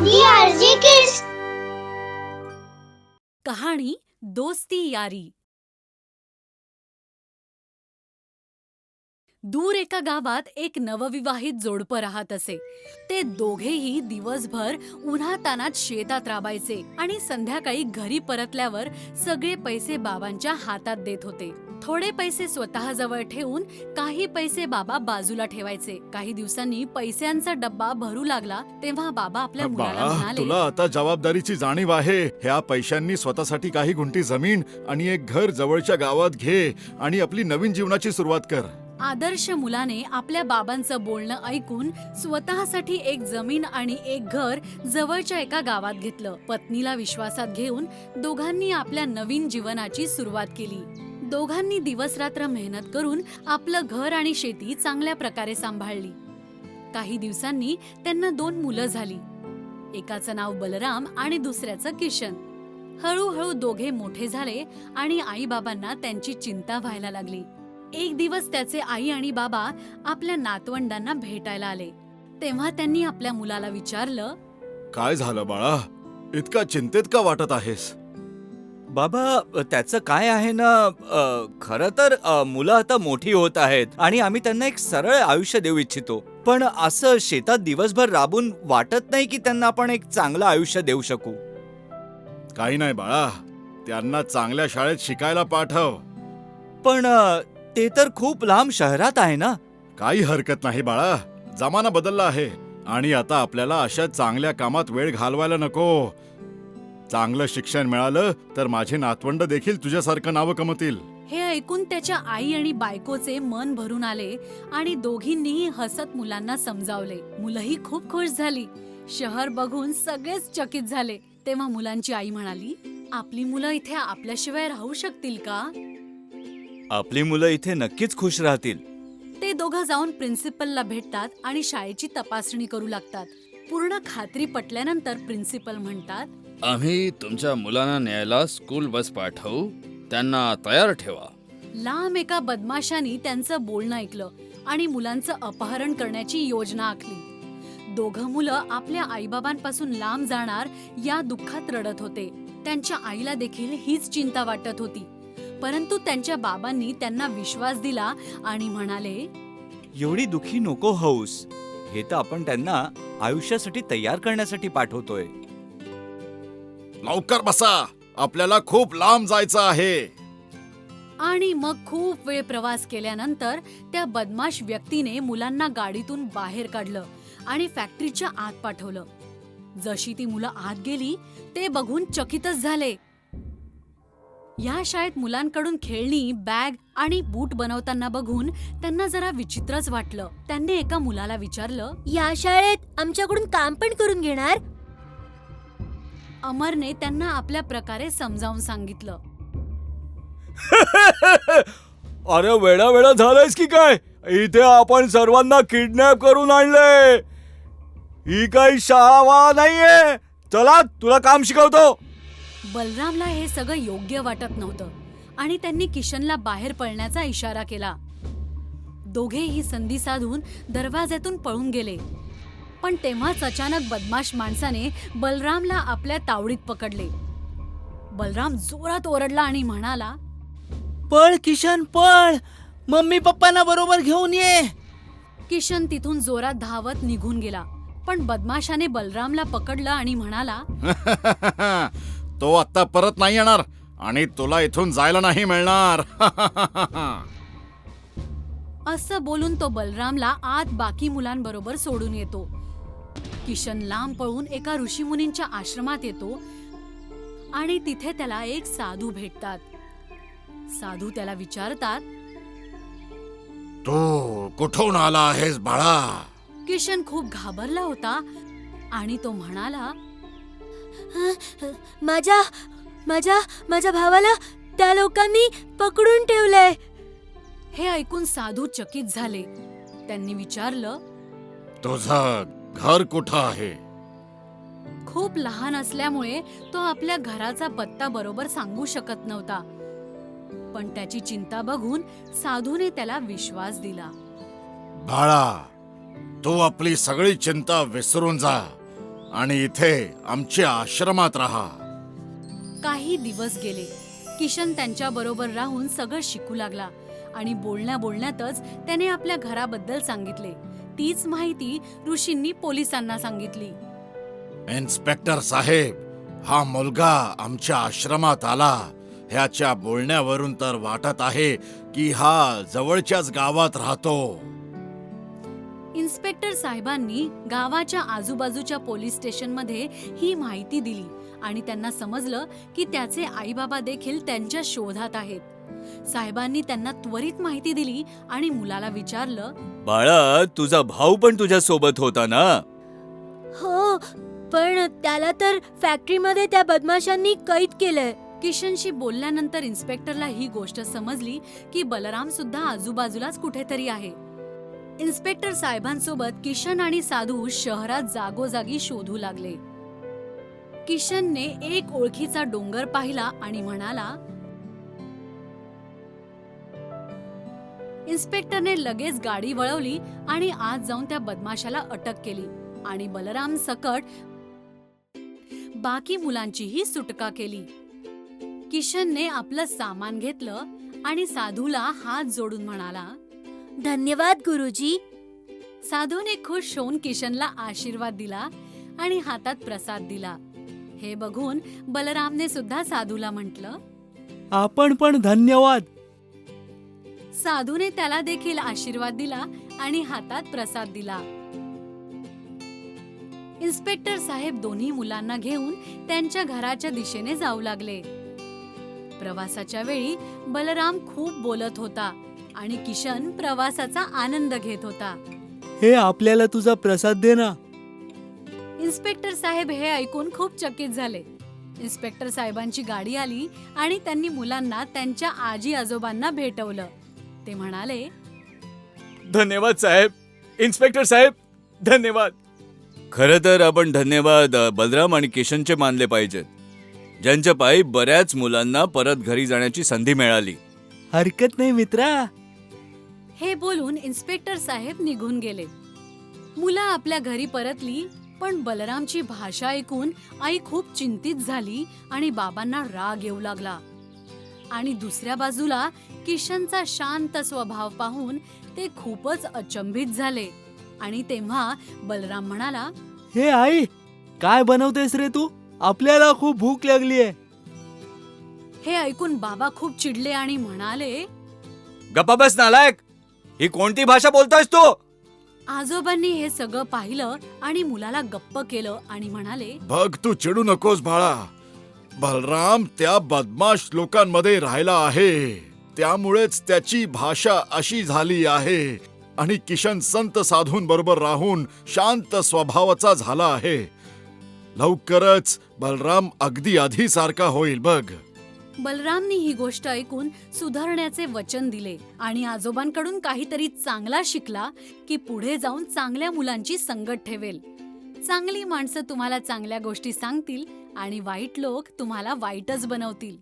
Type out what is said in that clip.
DRG Kids. कहाणी दोस्ती यारी. दूर एका गावात एक नवविवाहित जोडपं राहत असे. ते दोघेही दिवसभर उन्हातानात शेतात राबायचे आणि संध्याकाळी घरी परतल्यावर सगळे पैसे बाबांच्या हातात देत होते. थोडे पैसे स्वतःजवळ ठेवून काही पैसे बाबा बाजूला ठेवायचे. काही दिवसांनी पैशांचा डब्बा भरू लागला तेव्हा बाबा आपल्या मुलाला म्हणाले, तुला आता जबाबदारीची जाणीव आहे. ह्या पैशांनी स्वतःसाठी काही गुंठी जमीन आणि एक घर जवळच्या गावात घे आणि आपली नवीन जीवनाची सुरुवात कर. आदर्श मुलाने आपल्या बाबांचं बोलणं ऐकून स्वतःसाठी एक जमीन आणि एक घर जवळच्या एका गावात घेतलं. पत्नीला विश्वासात घेऊन दोघांनी आपल्या नवीन जीवनाची सुरुवात केली. दोघांनी दिवसरात्र मेहनत करून आपलं घर आणि शेती चांगल्या प्रकारे सांभाळली. काही दिवसांनी त्यांना 2 मुलं झाली. एकाचं नाव बलराम आणि दुसऱ्याचं किशन. हळूहळू दोघे मोठे झाले आणि आई बाबांना त्यांची चिंता व्हायला लागली. एक दिवस त्याचे आई आणि बाबा आपल्या नातवंडांना भेटायला आले. तेव्हा त्यांनी आपल्या मुलाला विचारलं, काय झालं बाळा, इतका चिंतेत का वाटत आहेस? बाबा, त्याचं काय आहे ना, खरं तर मुलं आता मोठी होत आहेत आणि आम्ही त्यांना एक सरळ आयुष्य देऊ इच्छितो. पण असं शेतात दिवसभर राबून वाटत नाही की त्यांना आपण एक चांगलं आयुष्य देऊ शकू. काही नाही बाळा, त्यांना चांगल्या शाळेत शिकायला पाठव. पण ते तर खूप लांब शहरात आहे ना. काही हरकत नाही बाळा, जमाना बदलला आहे आणि आता आपल्याला अशा चांगल्या कामात वेळ घालवायला नको. चांगलं शिक्षण मिळालं तर माझे नातवंड देखील तुझ्यासारखं नाव कमवतील. हे ऐकून त्याच्या आई आणि बायकोचे मन भरून आले आणि दोघींनीही हसत मुलांना समजावले. मुलंही खूप खुश झाली. शहर बघून सगळेच चकित झाले. तेव्हा मुलांची आई म्हणाली, आपली मुलं इथे आपल्याशिवाय राहू शकतील का? आपली मुलं इथे नक्कीच खुश राहतील. ते दोघं जाऊन प्रिन्सिपलला भेटतात आणि शाळेची तपासणी करू लागतात. पूर्ण खात्री पटल्यानंतर प्रिन्सिपल म्हणतात, आम्ही तुमच्या मुलांना न्यायला स्कूल बस पाठवू, त्यांना तयार ठेवा. लांब एका बदमाशाने त्यांचं बोलणं ऐकलं आणि मुलांचं अपहरण करण्याची योजना आखली. दोघं मुलं आपल्या आईबाबांपासून लांब जाणार या दुःखात रडत होते. त्यांच्या आईला देखील हीच चिंता वाटत होती. परंतु त्यांच्या बाबांनी त्यांना विश्वास दिला आणि म्हणाले, एवढी दुखी नको होऊस. हे तर आपण त्यांना आयुष्यासाठी तयार करण्यासाठी पाठवतोय. लवकर बसा, आपल्याला खूप लांब जायचं आहे. आणि मग खूप वेळ प्रवास केल्यानंतर त्या बदमाश व्यक्तीने मुलांना गाडीतून बाहेर काढलं आणि फॅक्टरीच्या आत पाठवलं. जशी ती मुलं आत गेली ते बघून चकितच झाले. या शाळेत मुलांकडून खेळणी, बॅग आणि बूट बनवताना बघून त्यांना जरा विचित्रच वाटलं. त्यांनी एका मुलाला विचारलं, या शाळेत आमच्याकडून काम पण करून घेणार? अमरने त्यांना आपल्या प्रकारे समजावून सांगितलं. अरे वेडा वेडा झालायस की काय? इथे आपण सर्वांना किडनॅप करून आणले. ही काही शाळा नाहीये. चला, तुला काम शिकवतो. बलरामला हे सगळं योग्य वाटत नव्हतं आणि त्यांनी किशनला बाहेर पळण्याचा इशारा केला. दोघेही संधी साधून दरवाज्यातून पळून गेले. पण तेव्हाच अचानक बदमाश माणसाने बलरामला आपल्या तावडीत पकडले. बलराम जोरात ओरडला आणि म्हणाला, पळ किशन पळ, मम्मी पप्पांना बरोबर घेऊन ये. किशन तिथून जोरात धावत निघून गेला. पण बदमाशाने बलरामला पकडलं आणि म्हणाला, तो आता परत नाही येणार आणि तुला इथून जायला नाही मिळणार. असं बोलून तो बलरामला आत बाकी मुलांबरोबर सोडून येतो. किशन लांब पळून एका ऋषीमुनींच्या आश्रमात येतो आणि तिथे त्याला एक साधू भेटतात. साधू त्याला विचारतात, तू कुठून आला आहेस बाळा? किशन खूप घाबरला होता आणि तो म्हणाला, माझ्या भावाला त्या लोकांनी पकडून ठेवलंय. हे ऐकून साधू चकित झाले. त्यांनी विचारलं, तुझं घर कुठं आहे? खूप लहान असल्यामुळे तो आपल्या घराचा पत्ता बरोबर सांगू शकत नव्हता. पण त्याची चिंता बघून साधूने त्याला विश्वास दिला. बाळा, तू आपली सगळी चिंता विसरून जा आणि इथे आमच्या आश्रमात राहा. काही दिवस गेले. किशन त्यांच्या बरोबर राहून सगळं शिकू लागला आणि बोलण्या बोलण्यातच त्याने आपल्या घराबद्दल सांगितले. तीच माहिती ऋषींनी पोलिसांना सांगितली. इन्स्पेक्टर साहेब, हा मुलगा आमच्या आश्रमात आला. ह्याच्या बोलण्यावरून तर वाटत आहे की हा जवळच्याच गावात राहतो. इन्स्पेक्टर साहेबांनी गावाच्या आजूबाजूच्या पोलीस स्टेशनमध्ये ही माहिती दिली आणि त्यांना समजलं की त्याचे आई बाबा देखील त्यांच्या शोधात आहेत. साहेबांनी त्यांना त्वरित माहिती दिली आणि मुलाला विचारलं, बाळा, तुझा भाऊ पण तुझ्या सोबत होता ना? हो, पण त्याला तर फॅक्टरीमध्ये त्या बदमाशांनी कैद केलंय. किशनशी बोलल्यानंतर इन्स्पेक्टरला ही गोष्ट समजली की बलराम सुद्धा आजूबाजूलाच कुठेतरी आहे. इन्स्पेक्टर साहेबांसोबत किशन आणि साधू शहरात जागोजागी शोधू लागले. किशनने एक ओळखीचा डोंगर पाहिला आणि म्हणाला. इन्स्पेक्टरने लगेच गाडी वळवली आणि आत जाऊन त्या बदमाशाला अटक केली आणि बलराम सकट बाकी मुलांचीही सुटका केली. किशनने आपलं सामान घेतलं आणि साधूला हात जोडून म्हणाला, धन्यवाद गुरुजी. साधूने खुश होऊन किशनला आशीर्वाद दिला आणि हातात प्रसाद दिला. हे बघून बलरामने सुद्धा साधूला म्हटलं. आपण पण धन्यवाद. साधूने त्याला देखील आशीर्वाद दिला आणि हातात प्रसाद दिला. इन्स्पेक्टर साहेब दोन्ही मुलांना घेऊन त्यांच्या घराच्या दिशेने जाऊ लागले. प्रवासाच्या वेळी बलराम खूप बोलत होता आणि किशन प्रवासाचा आनंद घेत होता. हे आपल्याला तुझा प्रसाद दे ना. इन्स्पेक्टर साहेब हे ऐकून खूप चकित झाले. इन्स्पेक्टर साहेबांची गाडी आली आणि त्यांनी मुलांना त्यांच्या आजी आजोबांना भेटवलं. ते म्हणाले, धन्यवाद साहेब. इन्स्पेक्टर साहेब, धन्यवाद. खरं तर आपण धन्यवाद बलराम आणि किशनचे मानले पाहिजेत, ज्यांच्या पायी बऱ्याच मुलांना परत घरी जाण्याची संधी मिळाली. हरकत नाही मित्रा. हे बोलून इन्स्पेक्टर साहेब निघून गेले. मुलं आपल्या घरी परतली, पण बलरामची भाषा ऐकून आई खूप चिंतित झाली आणि बाबांना राग येऊ लागला. आणि दुसऱ्या बाजूला किशनचा शांत स्वभाव पाहून ते खूपच अचंबित झाले. आणि तेव्हा बलराम म्हणाला, हे आई, काय बनवतेस रे तू? आपल्याला खूप भूक लागलीये. हे ऐकून बाबा खूप चिडले आणि म्हणाले, गप्पा बस नालायक. ही कोणती भाषा बोलतोयस तू? आजोबांनी हे सगळं पाहिलं आणि मुलाला गप्प केलं आणि म्हणाले, बघ, तू चिडू नकोस बाळा. बलराम त्या बदमाश लोकांमध्ये राहिला आहे, त्यामुळेच त्याची भाषा अशी झाली आहे. आणि किशन संत साधूंबरोबर राहून शांत स्वभावाचा झाला आहे. लवकरच बलराम अगदी आधीसारखा होईल बघ. बलरामनी ही गोष्ट ऐकून सुधारण्याचे वचन दिले आणि आजोबांकडून काहीतरी चांगला शिकला की पुढे जाऊन चांगल्या मुलांची संगत ठेवेल. चांगली माणसं तुम्हाला चांगल्या गोष्टी सांगतील आणि वाईट लोक तुम्हाला वाईटच बनवतील.